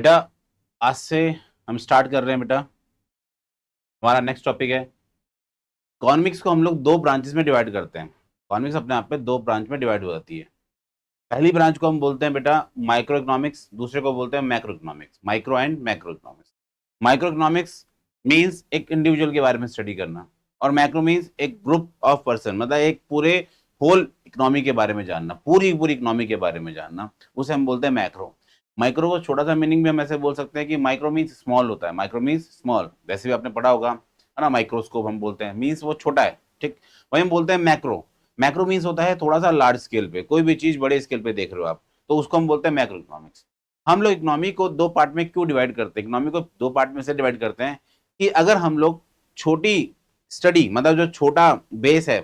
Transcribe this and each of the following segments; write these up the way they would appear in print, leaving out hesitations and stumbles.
बेटा आज से हम स्टार्ट कर रहे हैं बेटा। हमारा नेक्स्ट टॉपिक है इकोनॉमिक्स को हम लोग दो ब्रांचेस में डिवाइड करते हैं। इकोनॉमिक्स अपने आप में दो ब्रांच में डिवाइड हो जाती है। पहली ब्रांच को हम बोलते हैं बेटा माइक्रो इकोनॉमिक्स, दूसरे को बोलते हैं macro economics. Micro and macro economics. Micro economics means एक इंडिविजुअल के बारे में स्टडी करना, और मैक्रो मीन्स एक ग्रुप ऑफ पर्सन, मतलब एक पूरे होल इकोनॉमी के बारे में जानना, पूरी पूरी इकोनॉमी के बारे में जानना, उसे हम बोलते हैं मैक्रो। माइक्रो को छोटा सा मीनिंग भी हम ऐसे बोल सकते हैं कि माइक्रो मीन्स स्मॉल होता है। माइक्रो मीन्स स्मॉल, वैसे भी आपने पढ़ा होगा है ना। माइक्रोस्कोप हम बोलते हैं, मीन्स वो छोटा है, ठीक। वही हम बोलते हैं मैक्रो। मैक्रो मीन्स होता है थोड़ा सा लार्ज स्केल पे, कोई भी चीज बड़े स्केल पे देख रहे हो आप, तो उसको हम बोलते हैं मैक्रो इकोनॉमिक्स। हम लोग इकोनॉमी को दो पार्ट में क्यों डिवाइड करते हैं? इकोनॉमी को दो पार्ट में से डिवाइड करते हैं कि अगर हम लोग छोटी स्टडी, मतलब जो छोटा बेस है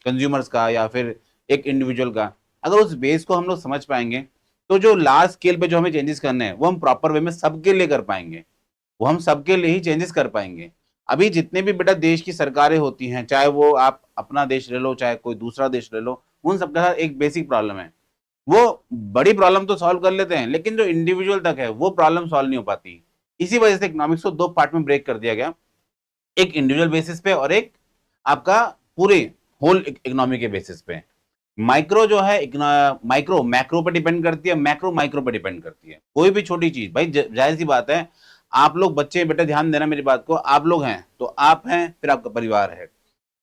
कंज्यूमर्स का या फिर एक इंडिविजुअल का, अगर उस बेस को हम लोग समझ पाएंगे तो जो लार्ज स्केल पे जो हमें चेंजेस करने हैं वो हम प्रॉपर वे में सबके लिए कर पाएंगे, वो हम सबके लिए ही चेंजेस कर पाएंगे। अभी जितने भी बेटा देश की सरकारें होती हैं, चाहे वो आप अपना देश ले लो चाहे कोई दूसरा देश ले लो, उन सबके साथ एक बेसिक प्रॉब्लम है। वो बड़ी प्रॉब्लम तो सॉल्व कर लेते हैं, लेकिन जो इंडिविजुअल तक है वो प्रॉब्लम सॉल्व नहीं हो पाती। इसी वजह से इकोनॉमिक्स को दो पार्ट में ब्रेक कर दिया गया, एक इंडिविजुअल बेसिस पे और एक आपका पूरे होल इकोनॉमी के बेसिस पे। माइक्रो जो है माइक्रो मैक्रो पे डिपेंड करती है, मैक्रो माइक्रो पे डिपेंड करती है। कोई भी छोटी चीज भाई, जाहिर सी बात है, आप लोग बच्चे बेटा ध्यान देना मेरी बात को, आप लोग हैं तो आप हैं, फिर आपका परिवार है।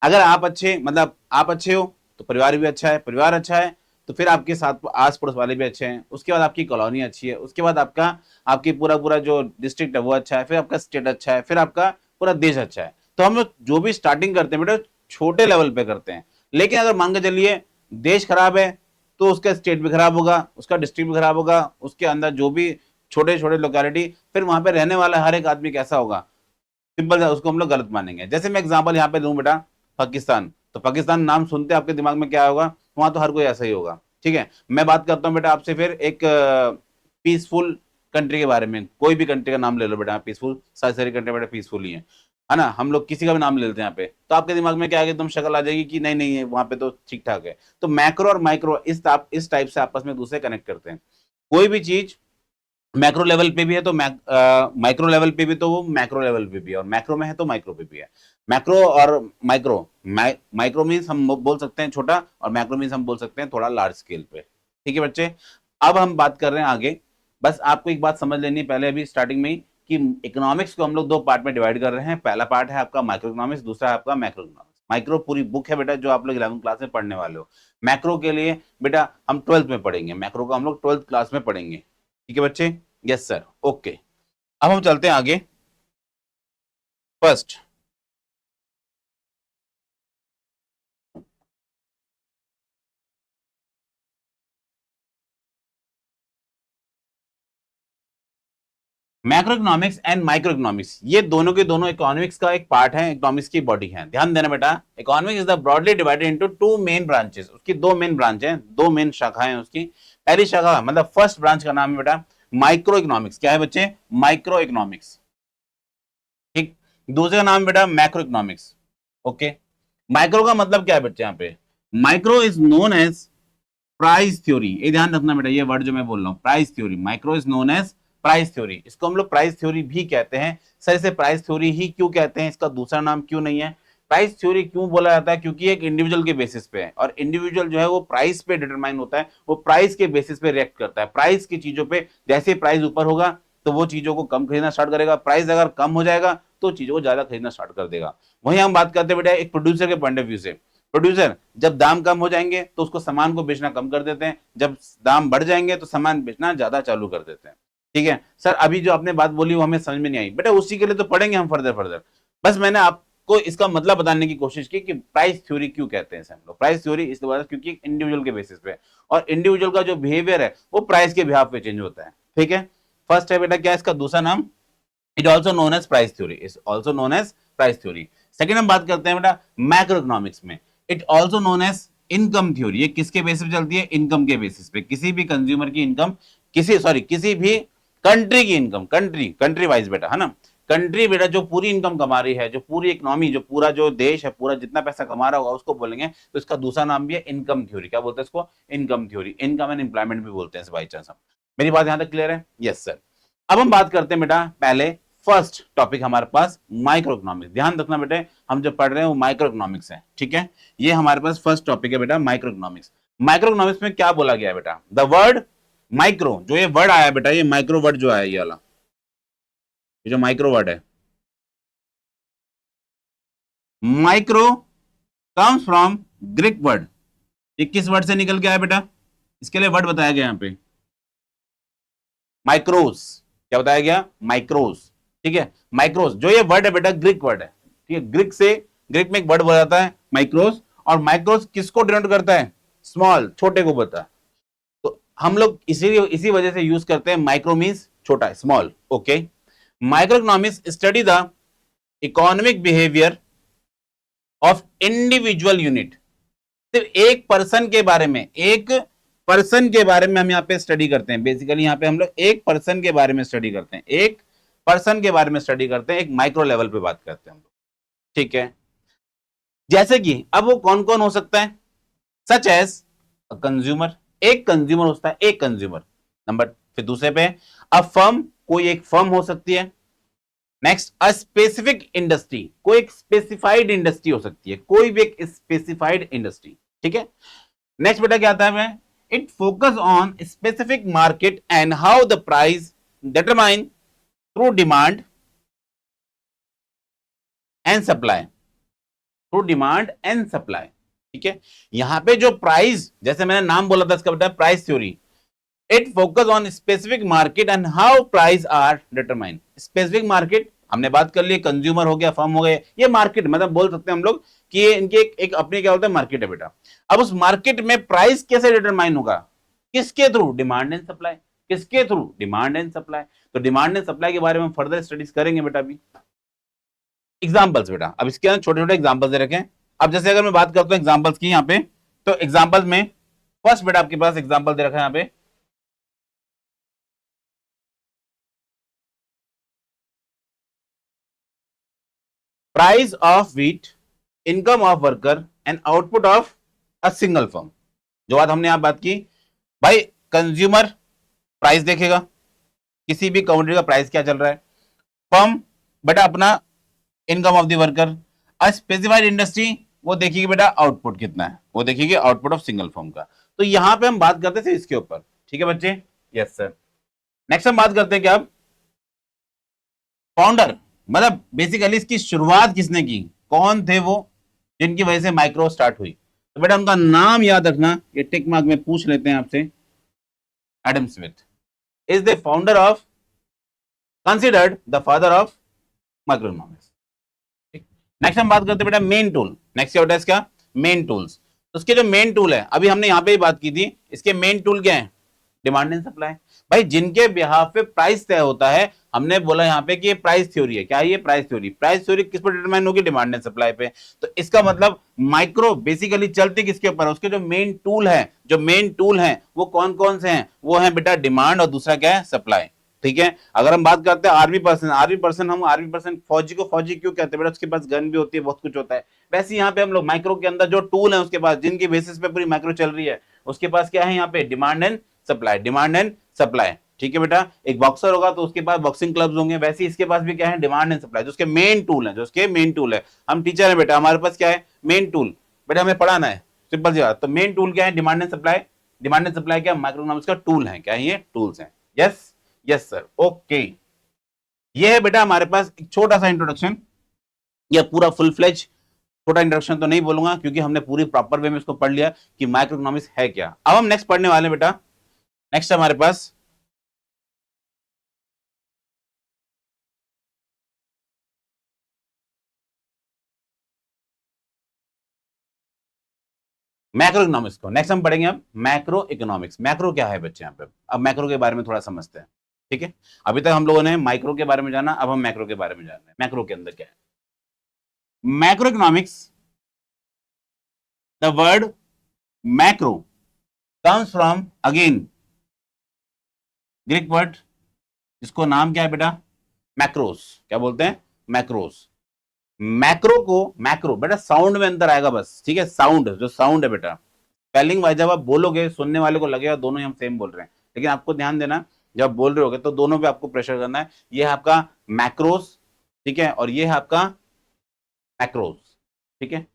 अगर आप अच्छे, मतलब आप अच्छे हो तो परिवार भी अच्छा है, परिवार अच्छा है तो फिर आपके साथ आस पड़ोस वाले भी अच्छे हैं, उसके बाद आपकी कॉलोनी अच्छी है, उसके बाद आपका आपकी पूरा पूरा जो डिस्ट्रिक्ट है वो अच्छा है, फिर आपका स्टेट अच्छा है, फिर आपका पूरा देश अच्छा है। तो हम लोग जो भी स्टार्टिंग करते हैं बेटा छोटे लेवल पे करते हैं, लेकिन अगर मान के चलिए देश खराब है तो उसका स्टेट भी खराब होगा, उसका डिस्ट्रिक्ट भी खराब होगा, उसके अंदर जो भी छोटे छोटे लोकेलिटी, फिर वहां पे रहने वाला हर एक आदमी कैसा होगा, सिंपल है, उसको हम लोग गलत मानेंगे। जैसे मैं एग्जांपल यहाँ पे दूं बेटा, पाकिस्तान, तो पाकिस्तान नाम सुनते आपके दिमाग में क्या होगा? वहां तो हर कोई ऐसा ही होगा, ठीक है। मैं बात करता हूँ बेटा आपसे फिर एक पीसफुल कंट्री के बारे में। कोई भी कंट्री का नाम ले लो बेटा, पीसफुल, सारी सारी कंट्री बेटा पीसफुल ही है ना। हम लोग किसी का भी नाम ले लेते हैं यहाँ पे, तो आपके दिमाग में क्या है, एकदम शक्ल आ जाएगी कि नहीं नहीं है वहां पे तो ठीक ठाक है। तो मैक्रो और माइक्रो इस टाइप से आपस में दूसरे कनेक्ट करते हैं। कोई भी चीज मैक्रो लेवल पे भी है तो माइक्रो लेवल पे भी, तो वो मैक्रो लेवल पे भी है, और मैक्रो में है तो माइक्रो पे भी है। मैक्रो और माइक्रो, माइक्रो मीन्स हम बोल सकते हैं छोटा, और मैक्रो मीन्स हम बोल सकते हैं थोड़ा लार्ज स्केल पे। ठीक है बच्चे, अब हम बात कर रहे हैं आगे। बस आपको एक बात समझ लेनी है पहले अभी स्टार्टिंग में ही, कि इकोनॉमिक्स को हम लोग दो पार्ट में डिवाइड कर रहे हैं। पहला पार्ट है आपका माइक्रो इकोनॉमिक्स, दूसरा है आपका मैक्रो इकोनॉमिक्स। माइक्रो पूरी बुक है बेटा जो आप लोग 11वीं क्लास में पढ़ने वाले हो। मैक्रो के लिए बेटा हम 12th में पढ़ेंगे, मैक्रो को हम लोग 12th क्लास में पढ़ेंगे। ठीक है बच्चे? Yes sir, okay. अब हम चलते हैं आगे। First, macro economics and micro economics, ये दोनों के दोनों इकोनॉमिक्स का एक पार्ट है, इकोनॉमिक्स की बॉडी है। ध्यान देना बेटा, economics is the broadly divided into two main branches. उसकी दो मेन ब्रांच हैं, दो मेन शाखाएं हैं उसकी। पहली शाखा मतलब फर्स्ट ब्रांच का नाम है बेटा माइक्रो इकोनॉमिक्स। क्या है बच्चे? माइक्रो इकोनॉमिक्स, ठीक। दूसरे का नाम है बेटा मैक्रो इकोनॉमिक्स। ओके, माइक्रो का मतलब क्या है बच्चे? यहाँ पे micro is known as price theory. ये ध्यान रखना बेटा, ये वर्ड जो मैं बोल रहा हूँ price theory, micro is known as price theory. इसको हम लोग प्राइस थ्योरी भी कहते हैं। सर इसे प्राइस थ्योरी ही क्यों कहते हैं, इसका दूसरा नाम क्यों नहीं है? प्राइस थ्योरी क्यों बोला जाता है? क्योंकि एक इंडिविजुअल के बेसिस पे है, और इंडिविजुअल जो है वो प्राइस पे डिटरमाइन होता है, वो प्राइस के बेसिस पे रिएक्ट करता है। प्राइस की चीजों पे जैसे प्राइस ऊपर होगा तो वो चीजों को कम खरीदना स्टार्ट करेगा, प्राइस अगर कम हो जाएगा तो चीजों को ज्यादा खरीदना स्टार्ट कर देगा। वहीं हम बात करते हैं बेटा एक प्रोड्यूसर के पॉइंट ऑफ व्यू से। प्रोड्यूसर जब दाम कम हो जाएंगे तो उसको सामान को बेचना कम कर देते हैं, जब दाम बढ़ जाएंगे तो सामान बेचना ज्यादा चालू कर देते हैं। ठीक है सर, अभी जो आपने बात बोली वो हमें समझ में नहीं आई बेटा, उसी के लिए तो पढ़ेंगे हम फर्दर फर्दर। बस मैंने आपको इसका मतलब बताने की कोशिश की कि प्राइस थ्योरी क्यों कहते हैं हम लोग। प्राइस थ्योरी इस वजह से क्योंकि इंडिविजुअल के बेसिस पे, और इंडिविजुअल का जो बिहेवियर है वो प्राइस के बिहाफ पे चेंज होता है। ठीक है, फर्स्ट है बेटा क्या इसका दूसरा नाम, it also known as price theory, is also known as price theory. Second हम बात करते हैं बेटा मैक्रो इकोनॉमिक्स में, it also known as income theory. ये किसके बेसिस पे चलती है? इनकम के बेसिस पे, किसी भी कंज्यूमर की इनकम, किसी भी कंट्री की इनकम, कंट्री वाइज बेटा, है ना। कंट्री बेटा जो पूरी इनकम कमा रही है, जो पूरी इकोनॉमी, जो पूरा जो देश है पूरा जितना पैसा कमा रहा होगा उसको बोलेंगे। तो इसका दूसरा नाम भी है इनकम थ्योरी। क्या बोलते हैं इसको? Income theory, income and employment भी बोलते हैं बाई चांस हम। मेरी बात यहां तक क्लियर है? Yes sir. अब हम बात करते हैं बेटा पहले फर्स्ट टॉपिक हमारे पास माइक्रो इकोनॉमिक्स। ध्यान रखना बेटे, हम जो पढ़ रहे हैं वो माइक्रो इकोनॉमिक्स है, ठीक है। ये हमारे पास फर्स्ट टॉपिक है बेटा माइक्रो इकोनॉमिक्स। माइक्रो इकोनॉमिक्स में क्या बोला गया है बेटा, द वर्ड माइक्रो, जो ये वर्ड आया बेटा, ये माइक्रो वर्ड जो आया ये वाला, ये जो माइक्रो वर्ड है, micro comes from Greek word. ये किस वर्ड से निकल के आया बेटा, इसके लिए वर्ड बताया गया यहां पे माइक्रोस। क्या बताया गया, माइक्रोस, ठीक है। माइक्रोस जो ये वर्ड है बेटा ग्रीक वर्ड है, ठीक है। ग्रीक से, ग्रीक में एक वर्ड बोला जाता है माइक्रोस, और माइक्रोस किसको डिनोट करता है, स्मॉल, छोटे को बोलता है। तो हम लोग इसी वजह से यूज करते हैं माइक्रो मींस छोटा, small, okay. Micro economics study the economic behaviour of individual unit. सिर्फ एक पर्सन के बारे में, एक पर्सन के बारे में हम यहाँ पे स्टडी करते हैं। बेसिकली यहाँ पे हम लोग एक पर्सन के बारे में स्टडी करते हैं, एक पर्सन के बारे में स्टडी करते हैं, एक माइक्रो लेवल पे बात करते हैं हम लोग, ठीक है। जैसे कि अब वो कौन कौन हो सकता है, सच एज कंज्यूमर, एक कंज्यूमर होता है, एक कंज्यूमर। नंबर फिर दूसरे पे अ फर्म, कोई एक फर्म हो सकती है। नेक्स्ट अ स्पेसिफिक इंडस्ट्री, कोई एक स्पेसिफाइड इंडस्ट्री हो सकती है, कोई भी एक स्पेसिफाइड इंडस्ट्री, ठीक है। नेक्स्ट बेटा क्या आता है, it focus on specific market and how the price determine through demand and supply, through demand and supply, ठीक है। यहां पे जो प्राइस, जैसे मैंने नाम बोला था इसका बेटा price theory, it focus on specific market and how price are determine. Specific market हमने बात कर ली, कंज्यूमर हो गया, फर्म हो गया, ये मार्केट मतलब बोल सकते हैं हम लोग कि ये इनकी एक अपनी क्या होता है, मार्केट है बेटा। अब उस मार्केट में प्राइस कैसे डिटरमाइन होगा, किसके थ्रू, डिमांड एंड सप्लाई, किसके थ्रू, डिमांड एंड सप्लाई। तो डिमांड एंड सप्लाई के बारे में फर्दर स्टडीज करेंगे बेटा अभी। एग्जाम्पल्स बेटा, अब इसके अंदर छोटे छोटे एग्जाम्पल्स दे रखे हैं। अब जैसे अगर मैं बात करता हूं एग्जाम्पल्स की यहाँ पे, तो एग्जाम्पल्स में फर्स्ट बेटा आपके पास एग्जाम्पल दे रखा है यहाँ पे, price of wheat, income of worker and output of a single firm. जो बात हमने यहां बात की भाई, कंज्यूमर प्राइस देखेगा, किसी भी कमोडिटी का प्राइस क्या चल रहा है। फर्म बेटा अपना income of the worker. A specified industry वो देखिए बेटा आउटपुट कितना है, वो देखिए आउटपुट ऑफ सिंगल फर्म का। तो यहां पे हम बात करते थे इसके ऊपर, ठीक है बच्चे, यस सर। नेक्स्ट हम बात करते हैं क्या, फाउंडर, मतलब बेसिकली इसकी शुरुआत किसने की, कौन थे वो जिनकी वजह से माइक्रो स्टार्ट हुई। तो बेटा उनका नाम याद रखना, ये टिक मार्क में पूछ लेते हैं आपसे। Adam Smith is the founder of, considered the father of micro economics. Next हम बात करते हैं बेटा मेन टूल। नेक्स्ट क्या होता है इसका, मेन टूल्स। तो उसके जो मेन टूल है, अभी हमने यहां पे ही बात की थी, इसके मेन टूल क्या है, डिमांड एंड सप्लाई। भाई जिनके बिहाफ पे प्राइस तय होता है, हमने बोला यहां पे कि ये प्राइस थ्योरी है। क्या है ये, प्राइस थ्योरी। प्राइस थ्योरी किस पर डिटरमाइन होगी, डिमांड एंड सप्लाई पे। तो इसका मतलब माइक्रो बेसिकली चलती किसके ऊपर है, उसके जो मेन टूल है, जो मेन टूल है वो कौन कौन से हैं, वो है बेटा डिमांड और दूसरा क्या है, सप्लाई, ठीक है। अगर हम बात करते हैं आर्मी पर्सन, आर्मी पर्सन, हम आर्मी पर्सन फौजी को फौजी क्यों कहते हैं बेटा, उसके पास गन भी होती है, बहुत कुछ होता है। वैसे यहाँ पे हम लोग माइक्रो के अंदर जो टूल है उसके पास, जिनकी बेसिस पे पूरी माइक्रो चल रही है, उसके पास क्या है यहाँ पे, demand and supply, demand and supply, ठीक है बेटा। एक बॉक्सर होगा तो उसके पास बॉक्सिंग क्लब्स होंगे, वैसे इसके पास भी क्या है, डिमांड एंड सप्लाई, जो उसके मेन टूल है, जो उसके मेन टूल है। हम टीचर है बेटा, हमारे पास क्या है, मेन टूल, बेटा हमें पढ़ाना है, सिंपल सी बात। तो मेन टूल क्या है, demand and supply. Demand and supply क्या, माइक्रो इकोनॉमिक्स का टूल है, क्या है ये, टूल्स हैं। Yes yes sir, okay. ये है बेटा हमारे पास एक छोटा सा इंट्रोडक्शन, या पूरा फुल फ्लेज छोटा इंट्रोडक्शन तो नहीं बोलूंगा, क्योंकि हमने पूरी प्रॉपर वे में इसको पढ़ लिया कि माइक्रो इकोनॉमिक्स है क्या। अब हम नेक्स्ट पढ़ने वाले हैं बेटा, नेक्स्ट हमारे पास मैक्रो इकोनॉमिक्स को। नेक्स्ट हम पढ़ेंगे अब मैक्रो इकोनॉमिक्स। मैक्रो क्या है बच्चे यहाँ पे, अब मैक्रो के बारे में थोड़ा समझते हैं, ठीक है। अभी तक हम लोगों ने माइक्रो के बारे में जाना, अब हम मैक्रो के बारे में जान रहे हैं, मैक्रो के अंदर क्या है। Macro economics, the word macro comes from again Greek word, जिसको नाम क्या है बेटा, मैक्रोस। क्या बोलते हैं, मैक्रोस। मैक्रो को, मैक्रो बेटा साउंड में अंतर आएगा बस, ठीक है। साउंड, जो साउंड है बेटा, स्पेलिंग वाइज जब आप बोलोगे सुनने वाले को लगेगा दोनों ही हम सेम बोल रहे हैं, लेकिन आपको ध्यान देना जब बोल रहे होगे तो दोनों पे आपको प्रेशर करना है। ये है आपका मैक्रोस, ठीक है, और ये है आपका मैक्रोस, ठीक है,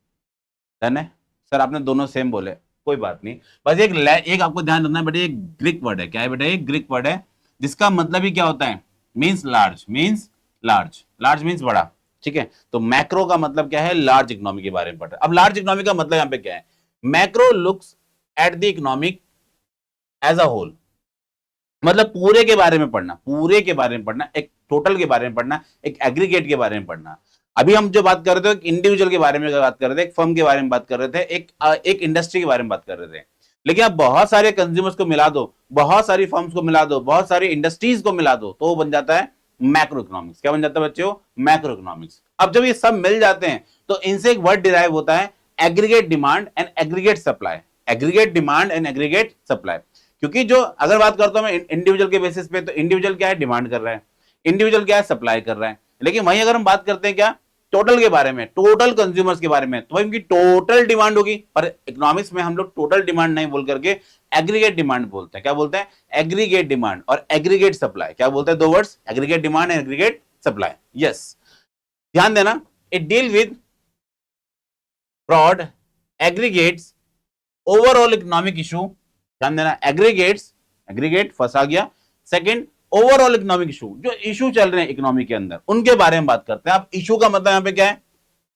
डन है। सर आपने दोनों सेम बोले, कोई बात नहीं, बस एक आपको ध्यान रखना है बेटा, ये ग्रीक वर्ड है। क्या है बेटा? ये ग्रीक वर्ड है जिसका मतलब ही क्या होता है? Means large, means large, large means बड़ा, ठीक है। तो मैक्रो का मतलब क्या है? लार्ज इकोनॉमी के बारे में पढ़ रहे हैं। अब लार्ज इकोनॉमी का मतलब यहां पे क्या है? Macro looks at the economic as a whole, मतलब पूरे के बारे में पढ़ना, पूरे के बारे में पढ़ना, एक टोटल के बारे में पढ़ना, एक एग्रीगेट के बारे में पढ़ना। अभी हम जो बात कर रहे थे एक इंडिविजुअल के बारे में बात कर रहे थे, एक फर्म के बारे में बात कर रहे थे, एक इंडस्ट्री के बारे में बात कर रहे थे। लेकिन आप बहुत सारे कंज्यूमर्स को मिला दो, बहुत सारी फर्म्स को मिला दो, बहुत सारी इंडस्ट्रीज को मिला दो, तो वो बन जाता है मैक्रो इकोनॉमिक्स। क्या बन जाता है बच्चों? Macro economics. अब जब ये सब मिल जाते हैं तो इनसे एक वर्ड डिराइव होता है aggregate demand and aggregate supply. Aggregate demand and aggregate supply, क्योंकि जो अगर बात करता हूं मैं इंडिविजुअल के बेसिस पे, तो इंडिविजुअल क्या है? डिमांड कर रहा है, इंडिविजुअल क्या है? सप्लाई कर रहा है। लेकिन वहीं अगर हम बात करते हैं क्या? टोटल के बारे में, टोटल कंज्यूमर्स के बारे में, तो इनकी टोटल डिमांड होगी। पर इकोनॉमिक्स में हम लोग टोटल डिमांड नहीं बोल करके एग्रीगेट डिमांड बोलते हैं। क्या बोलते हैं? एग्रीगेट डिमांड और एग्रीगेट सप्लाई। क्या बोलते हैं? दो words, aggregate demand and aggregate supply. Yes, ध्यान देना, it deal with broad aggregates overall economic issue. ध्यान देना, एग्रीगेट्स, एग्रीगेट फंस आ गया। सेकंड, ओवरऑल इकोनॉमिक इशू, जो इशू चल रहे हैं इकोनॉमी के अंदर उनके बारे में बात करते हैं। अब इशू का मतलब यहां पे क्या है?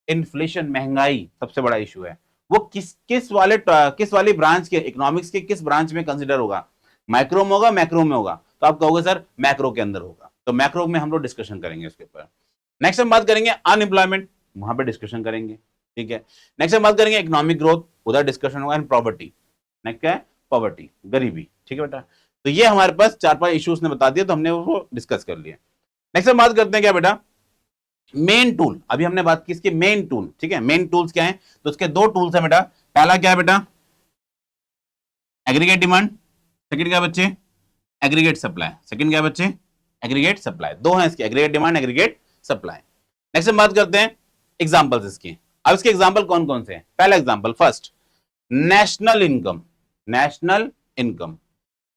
इन्फ्लेशन, महंगाई सबसे बड़ा इशू है। वो किस वाली ब्रांच के, इकोनॉमिक्स के किस ब्रांच में कंसिडर होगा? माइक्रो में होगा, मैक्रो में होगा? तो आप कहोगे सर मैक्रो के अंदर होगा, तो मैक्रो में हम लोग डिस्कशन करेंगे उसके ऊपर। नेक्स्ट हम बात करेंगे अनएम्प्लॉयमेंट, वहां पे डिस्कशन करेंगे, ठीक है। नेक्स्ट हम बात करेंगे इकोनॉमिक ग्रोथ, उधर डिस्कशन होगा। एंड प्रॉपर्टी, नेक्स्ट क्या है? पॉवर्टी, गरीबी, ठीक है बेटा। तो ये हमारे पास 4-5 इश्यूज ने बता दिया, तो हमने वो डिस्कस कर लिया। नेक्स्ट हम बात करते हैं क्या बेटा? Main tool. अभी हमने बात की इसके मेन टूल, ठीक है। मेन टूल्स क्या है? तो उसके दो टूल्स है बेटा। पहला क्या है बेटा? Aggregate demand. सेकंड क्या बच्चे? Aggregate supply. सेकंड क्या बच्चे? Aggregate supply. दो हैं इसके, aggregate demand, aggregate supply. Next हम बात करते हैं एग्जांपल्स इसकी। अब इसके एग्जांपल कौन कौन से हैं? पहला example, first, national income, national income.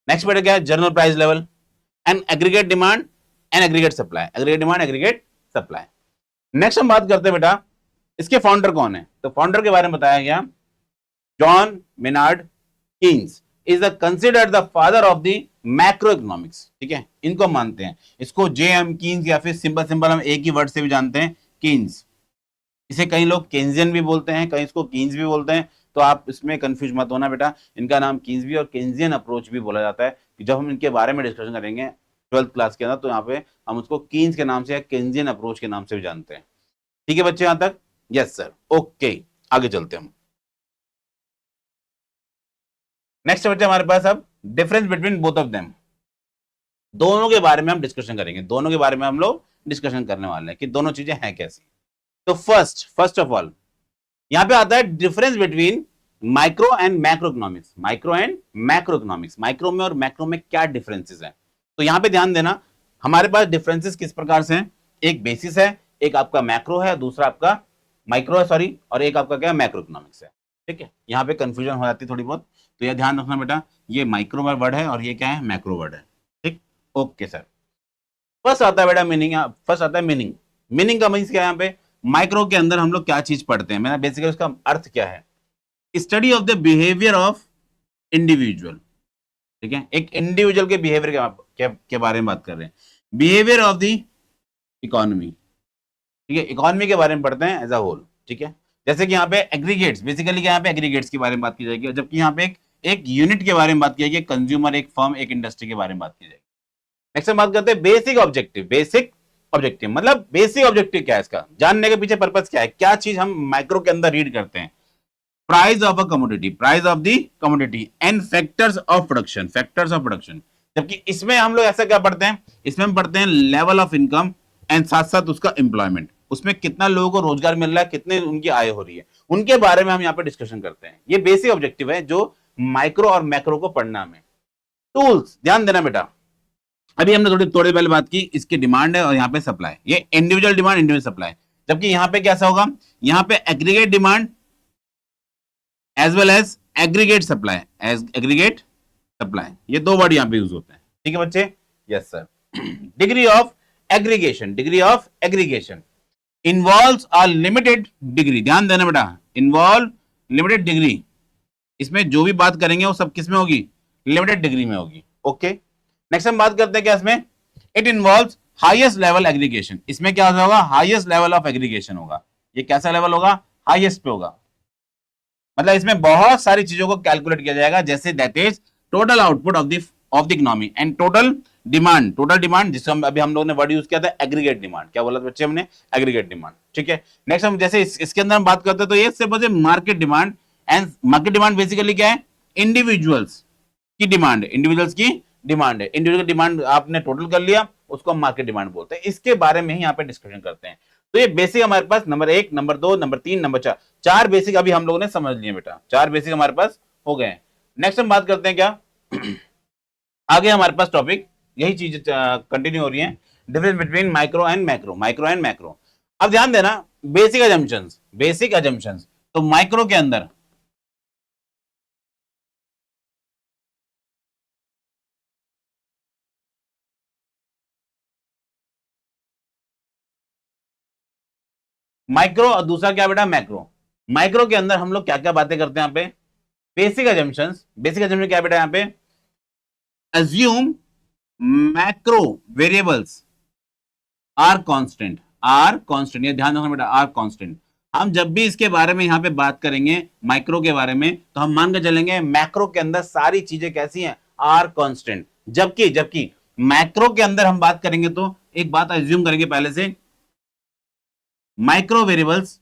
Next बेटा क्या है? General price level and aggregate demand and aggregate supply, aggregate demand, aggregate supply. Next हम बात करते हैं बेटा इसके फाउंडर कौन है। तो फाउंडर के बारे में बताया गया, John Maynard Keynes is considered the father of the macro economics, ठीक है। इनको मानते हैं, इसको जेएम कीन्स या फिर सिंपल सिंपल हम एक ही वर्ड से भी जानते हैं, कीन्स। इसे कई लोग केन्जियन भी बोलते हैं, कई इसको कीन्स भी बोलते हैं, तो आप इसमें कंफ्यूज मत होना बेटा। इनका नाम कीन्स भी और केन्जियन अप्रोच भी बोला जाता है। कि जब हम इनके बारे में डिस्कशन करेंगे 12th क्लास के अंदर, तो यहाँ पे हम उसको कीन्स के नाम से या केन्जियन अप्रोच के नाम से भी जानते हैं, ठीक है बच्चे यहां तक? यस सर, ओके, आगे चलते हैं हम। नेक्स्ट बच्चे हमारे पास अब difference between both of them, दोनों के बारे में हम डिस्कशन करेंगे। दोनों के बारे में हम लोग डिस्कशन करने वाले हैं कि दोनों चीजें हैं कैसी। तो फर्स्ट ऑफ ऑल यहां पे आता है difference between micro and macro economics. Micro and macro economics, micro में और मैक्रो में क्या डिफरेंसेस हैं? तो यहां पे ध्यान देना, हमारे पास डिफरेंसेस किस प्रकार से हैं? एक बेसिस है, एक आपका मैक्रो है, दूसरा आपका माइक्रो है, सॉरी, और एक आपका क्या है? मैक्रो इकोनॉमिक्स है, ठीक है। यहां पे कंफ्यूजन हो जाती है थोड़ी बहुत, तो यह ध्यान रखना बेटा, ये माइक्रो वर्ड है और ये क्या है? मैक्रो वर्ड है, ठीक। ओके सर, फर्स्ट आता है बेटा मीनिंग, फर्स्ट आता है मीनिंग। मीनिंग का मीन्स क्या है? यहाँ पे माइक्रो के अंदर हम लोग क्या चीज पढ़ते हैं, मैंने बेसिकली उसका अर्थ क्या है? Study of the behaviour of individual, ठीक है। एक इंडिविजुअल के बिहेवियर के बारे में बात कर रहे हैं, बिहेवियर ऑफ द इकोनॉमी, ठीक है। इकोनॉमी के बारे में पढ़ते हैं एज अ होल, ठीक है। जैसे कि यहाँ पे एग्रीगेट्स, बेसिकली यहाँ पे एग्रीगेट्स के बारे में बात की जाएगी, जबकि यहाँ पे एक यूनिट के बारे में बात की जाएगी, कंज्यूमर, एक फर्म, एक इंडस्ट्री के बारे में बात की जाएगी। नेक्स्ट हम बात करते हैं बेसिक ऑब्जेक्टिव। बेसिक ऑब्जेक्टिव मतलब बेसिक ऑब्जेक्टिव क्या है इसका? जानने के पीछे पर्पस क्या है? क्या चीज हम माइक्रो के अंदर रीड करते हैं? Price of a commodity, price of the commodity and factors of production, factors of production. जबकि इसमें हम लोग ऐसा क्या पढ़ते हैं? इसमें हम पढ़ते हैं लेवल ऑफ इनकम एंड साथ साथ उसका एम्प्लॉयमेंट, उसमें कितना लोगों को रोजगार मिल रहा है, कितने उनकी आय हो रही है, उनके बारे में हम यहाँ पे डिस्कशन करते हैं। ये बेसिक ऑब्जेक्टिव है जो माइक्रो और मैक्रो को पढ़ना में। टूल्स, ध्यान देना बेटा, अभी हमने थोड़ी पहले बात की, इसकी डिमांड है और यहाँ पे सप्लाई, ये इंडिविजुअल डिमांड, इंडिविजुअल सप्लाई। जबकि यहाँ पे कैसा होगा? यहाँ पे aggregate demand as well as aggregate supply, as aggregate supply, ये दो वर्ड यहाँ पे यूज होते हैं, ठीक है बच्चे। Yes sir. Degree of aggregation, degree of aggregation involves a limited degree, ध्यान देना बेटा, इन्वॉल्व लिमिटेड डिग्री, इसमें जो भी बात करेंगे वो सब किस में होगी, लिमिटेड डिग्री में होगी। ओके, नेक्स्ट हम बात करते हैं क्या इसमें, it involves highest level aggregation, इसमें क्या होगा, हाईएस्ट लेवल ऑफ एग्रीगेशन होगा। ये कैसा लेवल होगा, हाईएस्ट पे होगा, मतलब इसमें बहुत सारी चीजों को कैलकुलेट किया जाएगा, जैसे that is total output of the economy and total demand, total demand जिसको अभी हम लोगों ने वर्ड यूज किया था एग्रीगेट डिमांड, क्या बोला था बच्चे हमने, एग्रीगेट डिमांड। ठीक है, नेक्स्ट हम जैसे इसके अंदर हम बात करते हैं तो ये सिर्फ market demand, and market demand basically क्या है, इंडिविजुअल्स की डिमांड, इंडिविजुअल्स की डिमांड है, इंडिविजुअल डिमांड आपने टोटल कर लिया, उसको हम मार्केट डिमांड बोलते हैं। इसके बारे में ही यहाँ पे डिस्कशन करते हैं। तो ये बेसिक हमारे पास number 1, number 2, number 3, number 4, 4 basic अभी हम लोगों ने समझ लिए बेटा, 4 बेसिक हमारे पास हो गए। नेक्स्ट हम बात करते हैं क्या आगे हमारे पास टॉपिक यही चीज कंटिन्यू हो रही है, difference between micro and macro, micro and macro. अब ध्यान देना, बेसिक अजम्पशंस, बेसिक अजम्पशंस, तो माइक्रो के अंदर माइक्रो और दूसरा क्या बेटा, मैक्रो। माइक्रो के अंदर हम लोग क्या क्या बातें करते हैं यहाँ पे, बेसिक अजम्पशंस, बेसिक अजम्पशन क्या बेटा यहाँ पे, assume macro variables are constant, ये ध्यान रखना बेटा, आर कांस्टेंट। हम जब भी इसके बारे में यहां पे बात करेंगे माइक्रो के बारे में, तो हम मान के चलेंगे मैक्रो के अंदर सारी चीजें कैसी हैं, आर कांस्टेंट। जबकि जबकि मैक्रो के अंदर हम बात करेंगे तो एक बात एज्यूम करेंगे पहले से, micro variables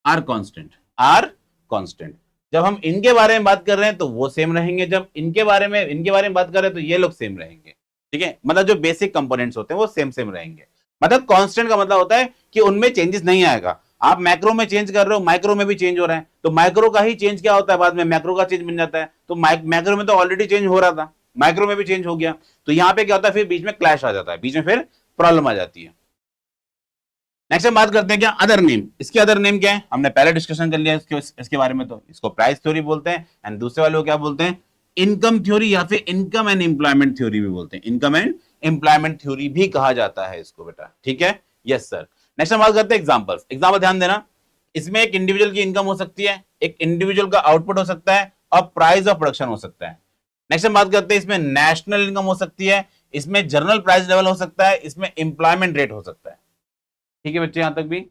are constant, are constant. जब हम इनके बारे में बात कर रहे हैं तो वो सेम रहेंगे, जब इनके बारे में बात कर रहे हैं तो ये लोग सेम रहेंगे। ठीक है, मतलब जो बेसिक कंपोनेंट्स होते हैं वो सेम सेम रहेंगे। मतलब कांस्टेंट का मतलब होता है कि उनमें चेंजेस नहीं आएगा। आप मैक्रो में चेंज कर रहे हो, माइक्रो में भी चेंज हो रहा है, तो माइक्रो का ही चेंज क्या होता है, बाद में मैक्रो का चेंज बन जाता है। तो मैक्रो में तो ऑलरेडी चेंज हो रहा था, माइक्रो में भी चेंज हो गया, तो यहाँ पे क्या होता है, फिर बीच में क्लैश आ जाता है, बीच में फिर प्रॉब्लम आ जाती है। नेक्स्ट हम बात करते हैं क्या, अदर नेम। इसके अदर नेम क्या है, हमने पहले डिस्कशन कर लिया इसके बारे में, तो इसको प्राइस थ्योरी बोलते हैं, एंड दूसरे वाले को क्या बोलते हैं, इनकम थ्योरी, या फिर इनकम एंड एम्प्लॉयमेंट थ्योरी भी बोलते हैं, इनकम एंड एम्प्लॉयमेंट थ्योरी भी कहा जाता है इसको बेटा। ठीक है, यस सर। नेक्स्ट हम बात करते हैं एग्जांपल्स। एग्जांपल ध्यान देना, इसमें एक इंडिविजुअल की इनकम हो सकती है, एक इंडिविजुअल का आउटपुट हो सकता है, और प्राइस ऑफ प्रोडक्शन हो सकता है। नेक्स्ट हम बात करते हैं, इसमें नेशनल इनकम हो सकती है, इसमें जनरल प्राइस लेवल हो सकता है, इसमें एम्प्लॉयमेंट रेट हो सकता है। ठीक है बच्चे, यहां तक भी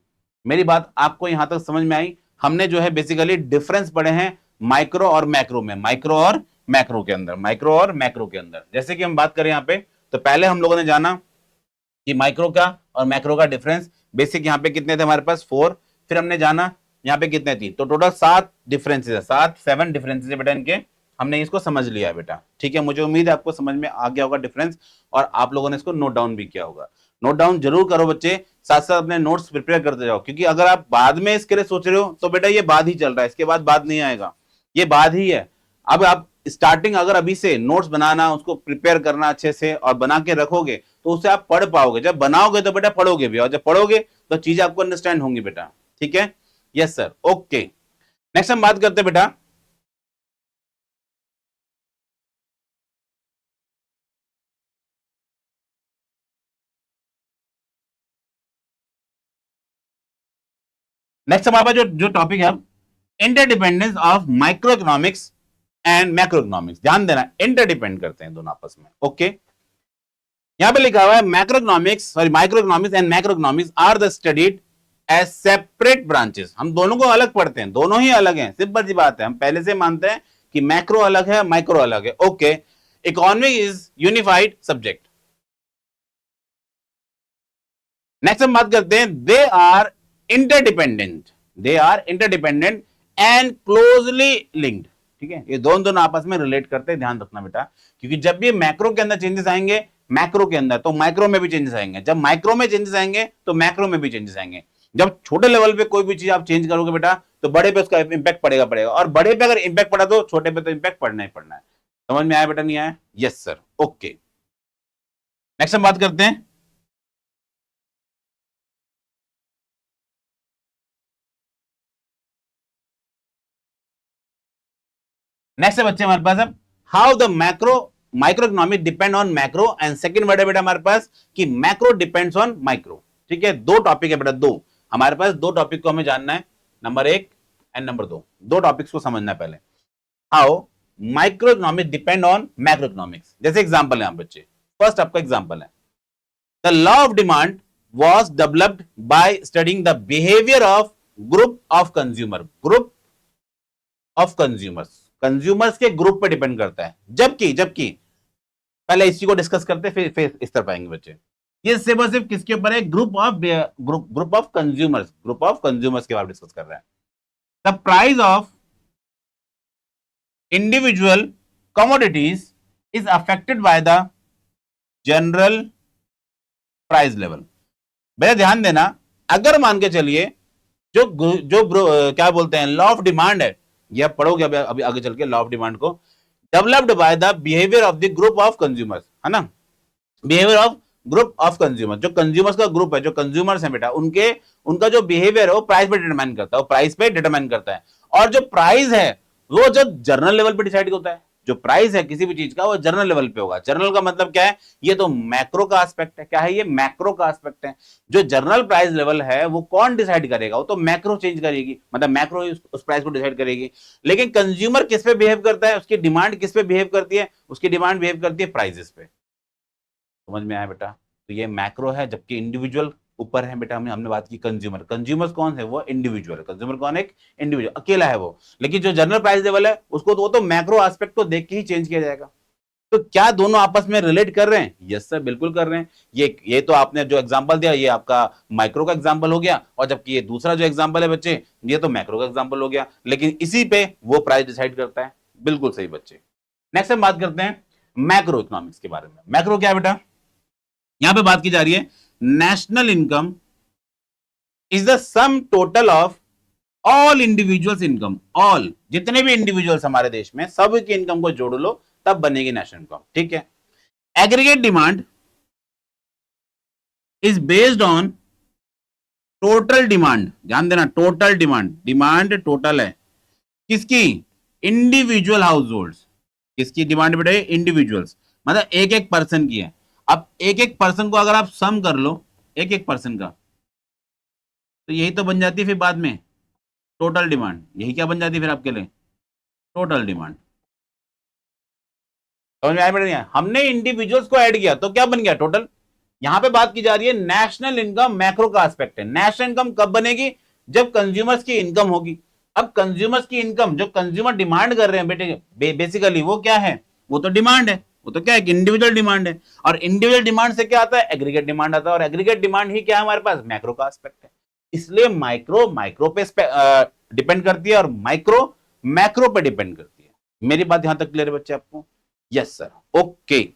मेरी बात आपको यहां तक समझ में आई। हमने जो है बेसिकली डिफरेंस पढ़े हैं माइक्रो और मैक्रो में, माइक्रो और मैक्रो के अंदर, माइक्रो और मैक्रो के अंदर। जैसे कि हम बात करें यहां पे, तो पहले हम लोगों ने जाना कि माइक्रो का और मैक्रो का डिफरेंस, बेसिक यहां पे कितने थे हमारे पास, 4। फिर हमने जाना यहाँ पे कितने थी, तो टोटल 7 डिफरेंसेस है, 7 डिफरेंसेस है बेटा इनके, हमने इसको समझ लिया है बेटा। ठीक है, मुझे उम्मीद है आपको समझ में आ गया होगा डिफरेंस, और आप लोगों ने इसको नोट डाउन भी किया होगा। नोट डाउन जरूर करो बच्चे, साथ साथ अपने नोट्स प्रिपेयर करते जाओ, क्योंकि अगर आप बाद में इसके लिए सोच रहे हो तो बेटा ये बाद ही चल रहा है, इसके बाद बाद नहीं आएगा, ये बाद ही है। अब आप स्टार्टिंग अगर अभी से नोट्स बनाना, उसको प्रिपेयर करना अच्छे से और बना के रखोगे, तो उससे आप पढ़ पाओगे, जब बनाओगे तो बेटा पढ़ोगे भी, और जब पढ़ोगे तो चीजें आपको अंडरस्टैंड होंगी बेटा। ठीक है, यस सर, ओके। नेक्स्ट हम बात करते हैं बेटा, नेक्स्ट हमारे पास जो जो टॉपिक है, interdependence of micro economics and macro economics. ध्यान देना, इंटरडिपेंड करते हैं दोनों आपस में। ओके, यहां पे लिखा हुआ है macro economics, sorry micro economics and macro economics are the studied as separate branches. हम दोनों को अलग पढ़ते हैं, दोनों ही अलग हैं, सिंपल सी बात है, हम पहले से मानते हैं कि मैक्रो अलग है, माइक्रो अलग है। Okay, economic is unified subject. Next हम बात करते हैं, they are interdependent and closely linked. ठीक है, ये दोनों आपस में रिलेट करते हैं, ध्यान रखना बेटा, क्योंकि जब भी मैक्रो के अंदर चेंजेस आएंगे मैक्रो के अंदर, तो माइक्रो में भी चेंजेस आएंगे, जब माइक्रो में चेंजेस आएंगे तो मैक्रो में भी चेंजेस आएंगे। जब छोटे लेवल पे कोई भी चीज आप चेंज करोगे बेटा, तो बड़े पे उसका इंपैक्ट पड़ेगा, और बड़े पे अगर इंपैक्ट पड़ा तो छोटे पे तो इंपैक्ट पड़ना ही पड़ना है। समझ में आया बेटा, नहीं आया, यस सर, ओके। नेक्स्ट हम बात करते हैं, नेक्स्ट है बच्चे हमारे पास अब, how the macro micro economic depend on macro, and second word है बेटा हमारे पास कि मैक्रो डिपेंड्स ऑन माइक्रो। ठीक है, दो टॉपिक है बेटा, दो हमारे पास, दो टॉपिक को हमें जानना है, नंबर एक एंड नंबर दो, दो टॉपिक्स को समझना है पहले। How micro economic depend on macro economics. जैसे एग्जांपल है यहाँ बच्चे, फर्स्ट आपका एग्जांपल है, the law of demand was developed by studying the behavior of group of consumer, group of consumers, consumers के ग्रुप पे डिपेंड करता है। जबकि जबकि पहले इसी को डिस्कस करते फिर इस तरफ आएंगे बच्चे। ये सिर्फ और सिर्फ किसके ऊपर है, group of consumers, group of consumers के बारे में डिस्कस कर रहा है। The price of individual commodities is affected by the general price level. भैया ध्यान देना, अगर मान के चलिए जो क्या बोलते हैं लॉ ऑफ डिमांड है, ये आप पढ़ोगे अभी आगे चल के लॉ ऑफ डिमांड को, developed by the behaviour of the group of consumers, है ना, behaviour of group of consumer, जो कंज्यूमर्स का ग्रुप है, जो कंज्यूमर्स हैं बेटा, उनका जो बिहेवियर है वो प्राइस पे डिटरमाइन करता है, वो प्राइस पे डिटरमाइन करता है। और जो प्राइस है वो जो जर्नल लेवल पे डिसाइड होता है, जो प्राइस है किसी भी चीज का वो जर्नल लेवल पे होगा। जर्नल का मतलब क्या है, ये तो मैक्रो का एस्पेक्ट है। क्या है ये, मैक्रो का एस्पेक्ट है। जो जर्नल प्राइस लेवल है वो कौन डिसाइड करेगा, वो तो मैक्रो चेंज करेगी, मतलब मैक्रो उस प्राइस को डिसाइड करेगी। लेकिन कंज्यूमर किस पे बिहेव करता है, उसकी डिमांड किस पे बिहेव करती है, उसकी डिमांड बिहेव करती है प्राइसेस पे। समझ में आया बेटा, तो ये मैक्रो है, जबकि इंडिविजुअल ऊपर है बेटा। हमने बात की कंज्यूमर, कंज्यूमर्स कौन है, वो इंडिविजुअल, कंज्यूमर कौन है, एक इंडिविजुअल, अकेला है वो। लेकिन जो जनरल प्राइस लेवल है उसको तो वो तो मैक्रो एस्पेक्ट को देख के ही चेंज किया जाएगा। तो क्या दोनों आपस में रिलेट कर रहे हैं, यस सर बिल्कुल कर रहे हैं। ये तो आपने जो एग्जांपल दिया ये आपका माइक्रो का एग्जांपल हो गया, और जबकि ये दूसरा जो एग्जांपल है बच्चे ये तो मैक्रो का एग्जांपल हो गया, लेकिन इसी पे वो प्राइस डिसाइड करता है। बिल्कुल सही बच्चे। नेक्स्ट हम बात करते हैं मैक्रो इकोनॉमिक्स के बारे में। मैक्रो क्या है बेटा, यहां पे बात की जा रही है national income is the sum total of all individuals income, all जितने भी इंडिविजुअल्स हमारे देश में सब की इनकम को जोड़ लो तब बनेगी नेशनल इनकम। ठीक है, aggregate demand is based on total demand, ध्यान देना टोटल डिमांड, डिमांड टोटल है किसकी, इंडिविजुअल हाउस होल्ड, किसकी डिमांड बेटे, इंडिविजुअल्स, मतलब एक एक पर्सन की है। अब एक एक पर्सन को अगर आप सम कर लो एक एक पर्सन का, तो यही तो बन जाती है फिर बाद में टोटल डिमांड। यही क्या बन जाती है फिर आपके लिए, टोटल डिमांड। समझ में आया बेटा, हमने इंडिविजुअल्स को ऐड किया तो क्या बन गया, टोटल। यहां पे बात की जा रही है नेशनल इनकम, मैक्रो का एस्पेक्ट है। नेशनल इनकम कब बनेगी, जब कंज्यूमर्स की इनकम होगी। अब कंज्यूमर्स की इनकम जो कंज्यूमर डिमांड कर रहे हैं बेटे, बेसिकली वो क्या है, वो तो डिमांड है, वो तो क्या है, इंडिविजुअल डिमांड है। और इंडिविजुअल डिमांड से क्या आता है, एग्रीगेट डिमांड आता है, और एग्रीगेट डिमांड ही क्या है हमारे पास, मैक्रो का एस्पेक्ट है। इसलिए माइक्रो पे डिपेंड करती है और माइक्रो मैक्रो पे डिपेंड करती है। मेरी बात यहां तक क्लियर है बच्चे आपको, यस सर, ओके।